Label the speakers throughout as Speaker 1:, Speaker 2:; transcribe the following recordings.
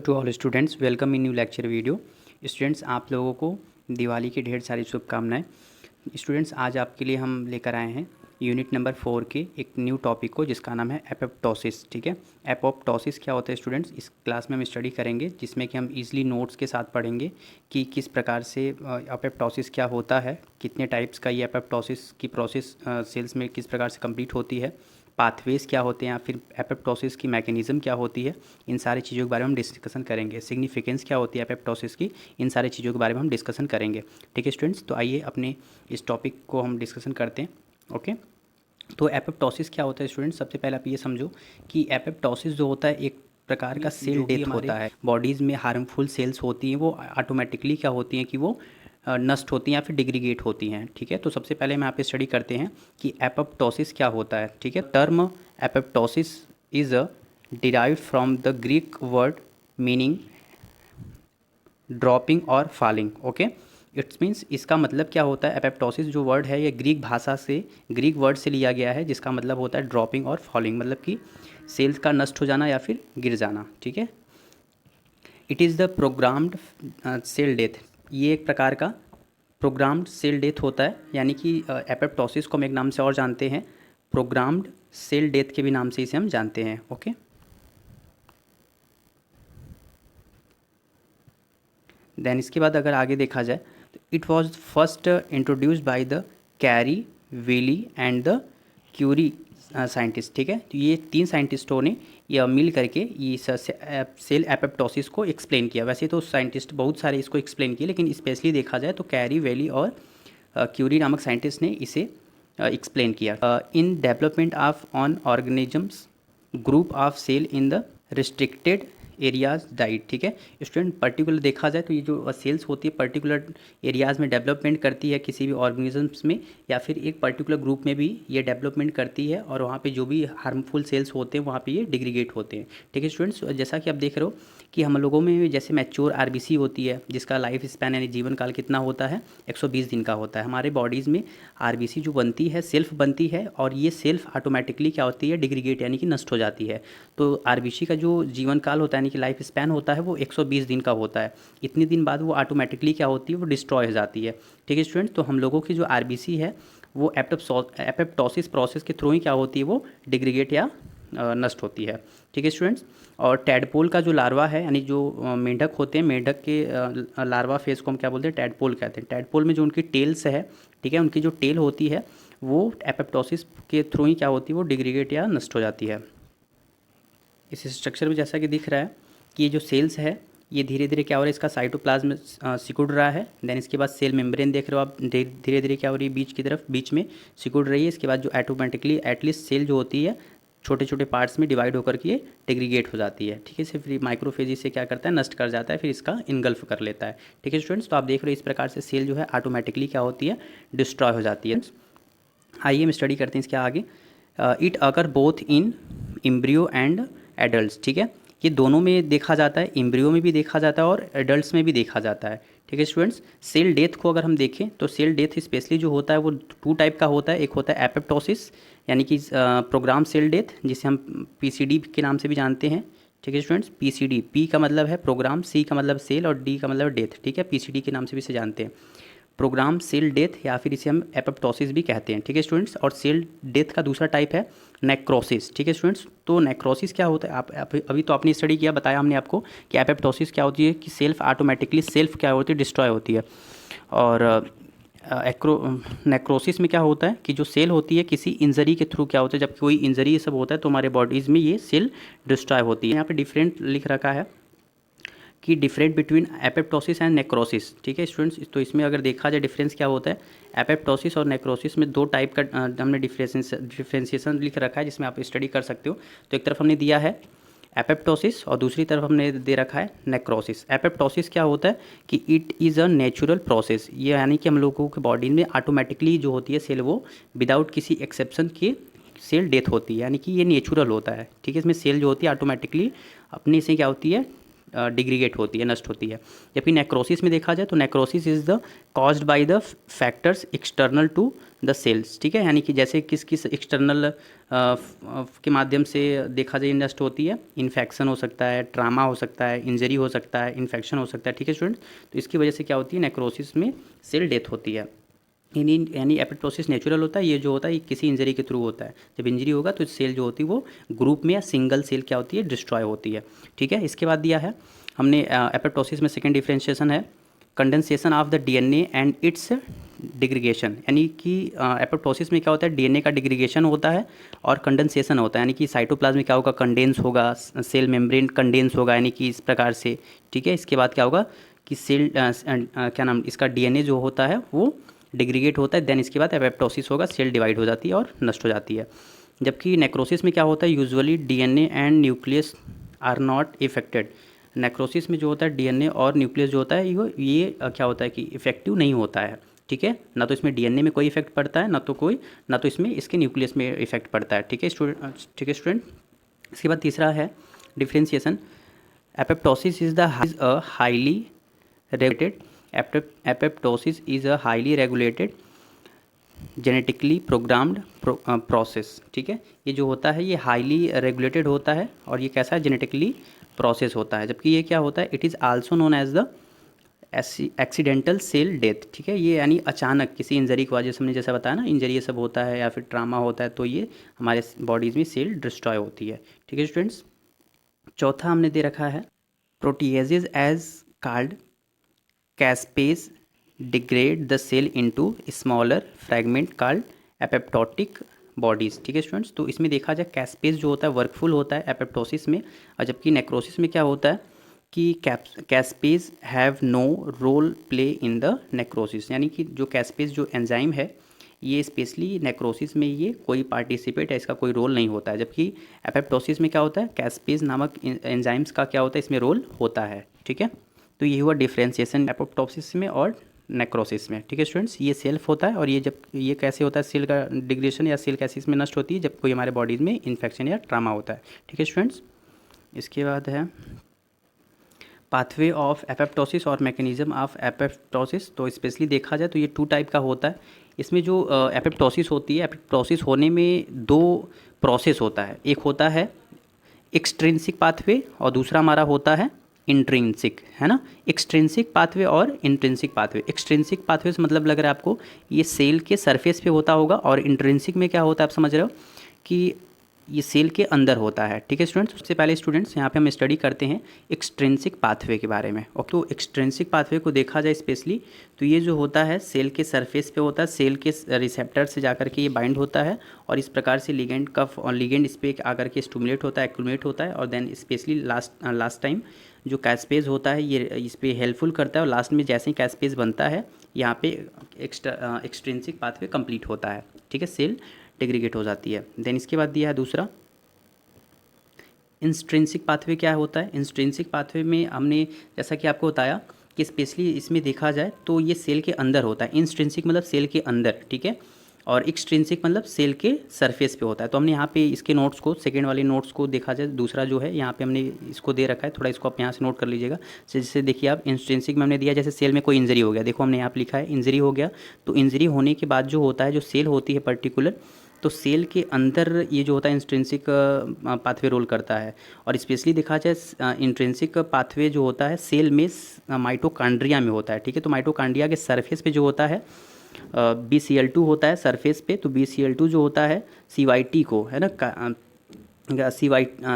Speaker 1: To all students, welcome in new lecture video. Students, आप लोगों को दिवाली की ढेर सारी शुभकामनाएं। स्टूडेंट्स, आज आपके लिए हम लेकर आए हैं यूनिट नंबर 4 के एक न्यू टॉपिक को, जिसका नाम है एपोप्टोसिस। ठीक है, एपोप्टोसिस क्या होता है स्टूडेंट्स, इस क्लास में हम स्टडी करेंगे, जिसमें कि हम इजीली नोट्स के साथ पढ़ेंगे कि किस प्रकार से एपोप्टोसिस क्या होता है, कितने टाइप्स का ये एपोप्टोसिस की प्रोसेस सेल्स में किस प्रकार से कंप्लीट होती है, पाथवेज क्या होते हैं या फिर एपोप्टोसिस की मैकेनिज़्म क्या होती है, इन सारी चीज़ों के बारे में हम डिस्कशन करेंगे। सिग्निफिकेंस क्या होती है एपोप्टोसिस की, इन सारी चीज़ों के बारे में हम डिस्कशन करेंगे। ठीक है स्टूडेंट्स, तो आइए अपने इस टॉपिक को हम डिस्कशन करते हैं। ओके, तो एपोप्टोसिस क्या होता है स्टूडेंट्स, सबसे पहले आप ये समझो कि एपोप्टोसिस जो होता है एक प्रकार का सेल डेथ होता है। बॉडीज़ में हार्मफुल सेल्स होती हैं, वो ऑटोमेटिकली क्या होती हैं कि वो नष्ट होती हैं या फिर डिग्रीगेट होती हैं। ठीक है, तो सबसे पहले हम यहाँ पे स्टडी करते हैं कि एपोप्टोसिस क्या होता है। ठीक है, term apoptosis is derived from the Greek word meaning dropping और फॉलिंग। ओके, इट्स मीन्स इसका मतलब क्या होता है, एपोप्टोसिस जो वर्ड है ये ग्रीक भाषा से, ग्रीक वर्ड से लिया गया है, जिसका मतलब होता है ड्रॉपिंग और फॉलिंग, मतलब कि सेल्स का नष्ट हो जाना या फिर गिर जाना। ठीक है, it is the programmed cell death, ये एक प्रकार का प्रोग्राम्ड सेल डेथ होता है, यानी कि एपोप्टोसिस को हम एक नाम से और जानते हैं, प्रोग्राम्ड सेल डेथ के भी नाम से इसे हम जानते हैं। ओके, देन इसके बाद अगर आगे देखा जाए तो it was first introduced by the Kerry, Wyllie and the Currie scientist. ठीक है, तो ये तीन साइंटिस्टों ने ये मिल करके ये सेल एपोप्टोसिस को एक्सप्लेन किया। वैसे तो साइंटिस्ट बहुत सारे इसको एक्सप्लेन किए, लेकिन स्पेशली देखा जाए तो कैरी, वेली और क्यूरी नामक साइंटिस्ट ने इसे एक्सप्लेन किया। In development of on organisms group of cell in the restricted areas diet. ठीक है स्टूडेंट, पर्टिकुलर देखा जाए तो ये जो सेल्स होती है पर्टिकुलर एरियाज़ में डेवलपमेंट करती है किसी भी ऑर्गेनिजम्स में, या फिर एक पर्टिकुलर ग्रुप में भी ये डेवलपमेंट करती है, और वहाँ पे जो भी हार्मफुल सेल्स होते हैं वहाँ पे ये डिग्रीगेट होते हैं। ठीक है स्टूडेंट्स, जैसा कि आप देख रहे हो कि हम लोगों में जैसे मैच्योर आरबीसी होती है, जिसका लाइफ स्पैन यानी जीवन काल कितना होता है, 120 दिन का होता है। हमारे बॉडीज़ में आरबीसी जो बनती है सेल्फ बनती है, और ये सेल्फ ऑटोमेटिकली क्या होती है, डिग्रीगेट यानी कि नष्ट हो जाती है। तो आरबीसी का जो जीवन काल होता है यानी कि लाइफ स्पैन होता है वो 120 दिन का होता है। इतने दिन बाद वो ऑटोमेटिकली क्या होती है, वो डिस्ट्रॉय हो जाती है। ठीक है स्टूडेंट्स, तो हम लोगों की जो आरबीसी है वो एपोप्टोसिस प्रोसेस के थ्रू ही क्या होती है, वो डिग्रीगेट या नष्ट होती है। ठीक है स्टूडेंट्स, और टैडपोल का जो लार्वा है, यानी जो मेंढक होते हैं, मेंढक के लार्वा फेज को हम क्या बोलते हैं, टैडपोल कहते हैं। टैडपोल में जो उनकी टेल्स है, ठीक है, उनकी जो टेल होती है वो एपोप्टोसिस के थ्रू ही क्या होती है, वो डिग्रीगेट या नष्ट हो जाती है। इस स्ट्रक्चर में जैसा कि दिख रहा है कि ये जो सेल्स है ये धीरे धीरे क्या हो रहा है, इसका साइटोप्लाज्म सिकुड़ रहा है। देन इसके बाद सेल मेम्ब्रेन देख रहे हो आप, धीरे धीरे क्या हो रही है, बीच की तरफ बीच में सिकुड़ रही है। इसके बाद जो ऑटोमेटिकली एटलीस्ट सेल जो होती है छोटे छोटे पार्ट्स में डिवाइड होकर के ये डिग्रीगेट हो जाती है। ठीक है, सिर्फ माइक्रोफेज से क्या करता है, नष्ट कर जाता है, फिर इसका इनगल्फ कर लेता है। ठीक है स्टूडेंट्स, तो आप देख रहे हो इस प्रकार से सेल जो है ऑटोमेटिकली क्या होती है, डिस्ट्रॉय हो जाती है। आइए हम स्टडी करते हैं इसके आगे। It occur both in embryo and adults. ठीक है, ये दोनों में देखा जाता है, एम्ब्रियो में भी देखा जाता है और एडल्ट्स में भी देखा जाता है। ठीक है स्टूडेंट्स, सेल डेथ को अगर हम देखें तो सेल डेथ स्पेशली जो होता है वो टू टाइप का होता है। एक होता है एपोप्टोसिस यानी कि प्रोग्राम सेल डेथ, जिसे हम पीसीडी के नाम से भी जानते हैं। ठीक है स्टूडेंट्स, पीसीडी, पी का मतलब है प्रोग्राम, सी का मतलब सेल और डी का मतलब डेथ। ठीक है, पीसीडी के नाम से भी इसे जानते हैं, प्रोग्राम सेल डेथ, या फिर इसे हम एपोप्टोसिस भी कहते हैं। ठीक है स्टूडेंट्स, और सेल डेथ का दूसरा टाइप है नेक्रोसिस। ठीक है स्टूडेंट्स, तो नेक्रोसिस क्या होता है, आप अभी तो आपने स्टडी किया, बताया हमने आपको कि एपोप्टोसिस क्या होती है, कि सेल्फ ऑटोमेटिकली सेल्फ क्या होती है, डिस्ट्रॉय होती है। और नेक्रोसिस में क्या होता है कि जो सेल होती है किसी इंजरी के थ्रू क्या होता है, जब कोई इंजरी ये सब होता है तो हमारे बॉडीज़ में ये सेल डिस्ट्रॉय होती है। यहाँ पे डिफरेंट लिख रखा है कि different between apoptosis and necrosis. ठीक है स्टूडेंट्स, तो इसमें अगर देखा जाए डिफरेंस क्या होता है, एपोप्टोसिस और नेक्रोसिस में दो टाइप का हमने डिफ्रेंशिएशन लिख रखा है, जिसमें आप स्टडी कर सकते हो। तो एक तरफ हमने दिया है एपोप्टोसिस और दूसरी तरफ हमने दे रखा है नेक्रोसिस। एपोप्टोसिस क्या होता है कि it is a natural process, ये यानी कि हम लोगों के बॉडी में ऑटोमेटिकली जो होती है सेल वो विदाउट किसी एक्सेप्शन के सेल डेथ होती है, यानी कि ये नेचुरल होता है। ठीक है, इसमें सेल जो होती है ऑटोमेटिकली अपने से क्या होती है, डिग्रीगेट होती है, नष्ट होती है। जबकि नेक्रोसिस में देखा जाए तो necrosis is the caused by the factors external to the cells, ठीक है, यानी कि जैसे किस किस एक्सटर्नल के माध्यम से देखा जाए नष्ट होती है। इन्फेक्शन हो सकता है, ट्रामा हो सकता है, इंजरी हो सकता है, इन्फेक्शन हो सकता है, ठीक है स्टूडेंट्स। तो इसकी वजह से क्या होती है, नेक्रोसिस में सेल डेथ होती है। यानी एपोप्टोसिस नेचुरल होता है, ये जो होता है ये किसी इंजरी के थ्रू होता है। जब इंजरी होगा तो सेल जो होती है वो ग्रुप में या सिंगल सेल क्या होती है, डिस्ट्रॉय होती है, ठीक है। इसके बाद दिया है हमने एपोप्टोसिस में सेकंड डिफरेंशिएशन है condensation of the DNA and its degradation, यानी कि एपोप्टोसिस में क्या होता है, डीएनए का डिग्रीगेशन होता है और कंडेंसेशन होता है, यानी कि साइटोप्लाज्म में क्या होगा, कंडेंस होगा, सेल मेम्ब्रेन कंडेंस होगा, यानी कि इस प्रकार से, ठीक है। इसके बाद क्या होगा कि सेल क्या नाम इसका डीएनए जो होता है वो डिग्रीगेट होता है, देन इसके बाद एपोप्टोसिस होगा, सेल डिवाइड हो जाती है और नष्ट हो जाती है। जबकि नेक्रोसिस में क्या होता है, usually DNA and nucleus are not affected. Necrosis में जो होता है डीएनए और न्यूक्लियस जो होता है ये क्या होता है कि इफेक्टिव नहीं होता है, ठीक है। ना तो इसमें डीएनए में कोई इफेक्ट पड़ता है, ना तो इसमें इसके न्यूक्लियस में इफेक्ट पड़ता है, ठीक है स्टूडेंट। इसके बाद तीसरा है differentiation. Apoptosis is a highly regulated apoptosis is a highly regulated genetically programmed process, ठीक है। ये जो होता है ये हाईली रेगुलेटेड होता है और ये कैसा है, जेनेटिकली प्रोसेस होता है। जबकि ये क्या होता है, it is also known as the accidental cell death, ठीक है। ये यानी अचानक किसी इंजरी की वजह से, हमने जैसा बताया ना, इंजरी ये सब होता है या फिर ट्रामा होता है तो ये हमारे बॉडीज़ में सेल डिस्ट्रॉय होती है, ठीक है स्टूडेंट्स। चौथा हमने दे रखा है proteases as card caspase degrade the cell into smaller fragment called apoptotic bodies, ठीक है स्टूडेंट्स। तो इसमें देखा जाए कैस्पेस जो होता है वर्कफुल होता है एपोप्टोसिस में, और जबकि नेक्रोसिस में क्या होता है कि caspase have no role play in the necrosis, यानी कि जो कैस्पेस जो एंजाइम है ये स्पेशली नेक्रोसिस में ये कोई पार्टिसिपेट है, इसका कोई रोल नहीं होता है। जबकि एपोप्टोसिस में क्या होता है, कैस्पेस नामक एंजाइम्स का क्या होता है इसमें रोल होता है, ठीक है। तो ये हुआ डिफ्रेंसिएशन एपोप्टोसिस में और नेक्रोसिस में, ठीक है स्टूडेंट्स। ये सेल्फ होता है और ये जब ये कैसे होता है, सेल का डिग्रेडेशन या सेल कैसे इसमें नष्ट होती है, जब कोई हमारे बॉडीज़ में इन्फेक्शन या ट्रामा होता है, ठीक है स्टूडेंट्स। इसके बाद है पाथवे ऑफ एपोप्टोसिस और मैकेनिज्म ऑफ एपोप्टोसिस। तो स्पेशली देखा जाए तो ये 2 टाइप का होता है। इसमें जो एपोप्टोसिस होती है, एपोप्टोसिस होने में 2 प्रोसेस होता है, एक होता है एक्सट्रिंसिक पाथवे और दूसरा हमारा होता है इंट्रिंसिक, है ना। एक्सट्रिंसिक पाथवे और इंट्रिंसिक पाथवे। एक्सट्रिंसिक पाथवे से मतलब लग रहा है आपको ये सेल के सरफेस पे होता होगा, और इंट्रिंसिक में क्या होता है आप समझ रहे हो कि ये सेल के अंदर होता है, ठीक है स्टूडेंट्स। सबसे पहले स्टूडेंट्स यहाँ पे हम स्टडी करते हैं एक्सट्रिंसिक पाथवे के बारे में। और तो एक्सट्रिंसिक पाथवे को देखा जाए स्पेशली तो ये जो होता है सेल के सरफेस पे होता है, सेल के रिसेप्टर से जाकर के ये बाइंड होता है और इस प्रकार से लिगेंड इस पर आकर के स्टिमुलेट होता है, एक्यूमुलेट होता है, और देन स्पेशली लास्ट टाइम जो कैस्पेज होता है ये इस पर हेल्पफुल करता है, और लास्ट में जैसे ही कैस्पेज बनता है यहाँ पे एक्सट्रिंसिक पाथवे कंप्लीट होता है, ठीक है, सेल डिग्रीगेट हो जाती है। देन इसके बाद दिया है दूसरा इंस्ट्रिंसिक पाथवे। क्या होता है इंस्ट्रिंसिक पाथवे में, हमने जैसा कि आपको बताया कि स्पेशली इसमें देखा जाए तो ये सेल के अंदर होता है। इंस्ट्रिंसिक मतलब सेल के अंदर, ठीक है, और एक्सट्रिंसिक मतलब सेल के सरफेस पे होता है। तो हमने यहाँ पे इसके नोट्स को, सेकेंड वाले नोट्स को देखा जाए, दूसरा जो है यहाँ पे हमने इसको दे रखा है, थोड़ा इसको आप यहाँ से नोट कर लीजिएगा। जैसे देखिए आप इंस्ट्रिंसिक में हमने दिया जैसे सेल में कोई इंजरी हो गया, देखो हमने यहाँ पे लिखा है इंजरी हो गया, तो इंजरी होने के बाद जो होता है, जो सेल होती है पर्टिकुलर, तो सेल के अंदर ये जो होता है इंट्रिंसिक पाथवे रोल करता है। और स्पेशली देखा जाए इंट्रिंसिक पाथवे जो होता है सेल में माइटोकॉन्ड्रिया में होता है, ठीक है। तो माइटोकॉन्ड्रिया के सरफेस पे जो होता है BCl2 होता है सरफेस पे, तो BCl2 जो होता है CYT को, है ना,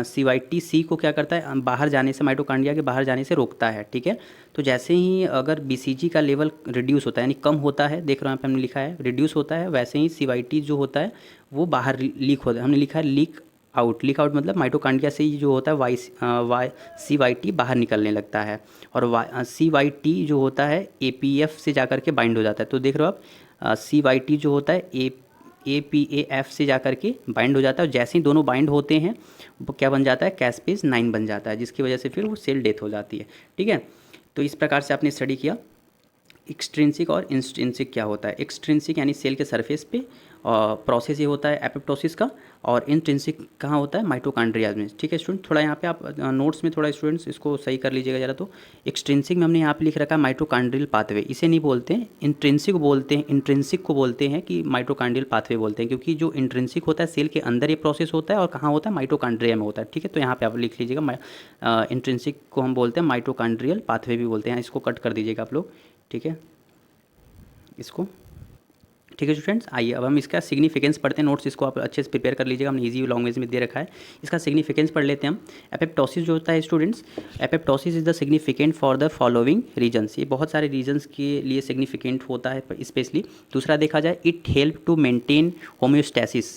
Speaker 1: CYT को क्या करता है, बाहर जाने से, माइटोकॉन्ड्रिया के बाहर जाने से रोकता है, ठीक है। तो जैसे ही अगर BCG का लेवल रिड्यूस होता है, यानी कम होता है, देख रहे हैं यहाँ पे हमने लिखा है रिड्यूस होता है, वैसे ही CYT जो होता है वो बाहर लीक होता है, हमने लिखा है लीक आउट मतलब माइटोकॉन्ड्रिया से ही जो होता है CYT बाहर निकलने लगता है, और CYT जो होता है APF से जाकर के बाइंड हो जाता है। तो देख रहे हो आप CYT जो होता है APAF से जाकर के बाइंड हो जाता है, और जैसे ही दोनों बाइंड होते हैं वो क्या बन जाता है, कैस्पेज 9 बन जाता है, जिसकी वजह से फिर वो सेल डेथ हो जाती है, ठीक है। तो इस प्रकार से आपने स्टडी किया एक्सट्रिंसिक और इंस्ट्रिंसिक क्या होता है। एक्सट्रिंसिक यानी सेल के सरफेस पे, प्रोसेस ये होता है एपोप्टोसिस का, और इंट्रिंसिक कहाँ होता है, माइटोकॉन्ड्रिया में। ठीक है स्टूडेंट, थोड़ा यहाँ पे आप नोट्स में थोड़ा स्टूडेंट्स इसको सही कर लीजिएगा ज़रा। तो एक्सट्रिंसिक में हमने यहाँ पे लिख रखा है माइटोकॉन्ड्रियल पाथवे, इसे नहीं बोलते हैं, इंट्रिंसिक बोलते हैं। इंट्रिंसिक को बोलते हैं कि माइटोकॉन्ड्रियल पाथवे बोलते हैं, क्योंकि जो इंट्रिंसिक होता है सेल के अंदर ये प्रोसेस होता है, और कहाँ होता है, माइटोकॉन्ड्रिया में होता है। ठीक है, तो यहाँ पे आप लिख लीजिएगा इंट्रिंसिक को हम बोलते हैं माइटोकॉन्ड्रियल पाथवे भी बोलते हैं, इसको कट कर दीजिएगा आप लोग। ठीक है इसको, ठीक है स्टूडेंट्स। आइए अब हम इसका सिग्निफिकेंस पढ़ते हैं। नोट्स इसको आप अच्छे से प्रिपेयर कर लीजिएगा, हमने इजी लैंग्वेज में दे रखा है। इसका सिग्निफिकेंस पढ़ लेते हैं हम। एपोप्टोसिस जो होता है students, apoptosis is the significant for the following reasons, ये बहुत सारे रीजन्स के लिए सिग्निफिकेंट होता है स्पेशली। दूसरा देखा जाए, it help to maintain homeostasis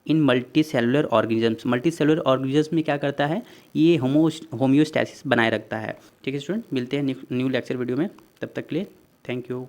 Speaker 1: in multicellular organisms. Multicellular organisms में क्या करता है, ये होम्योस्टैसिस बनाए रखता है। ठीक है स्टूडेंट, मिलते हैं न्यू लेक्चर वीडियो में, तब तक के लिए थैंक यू।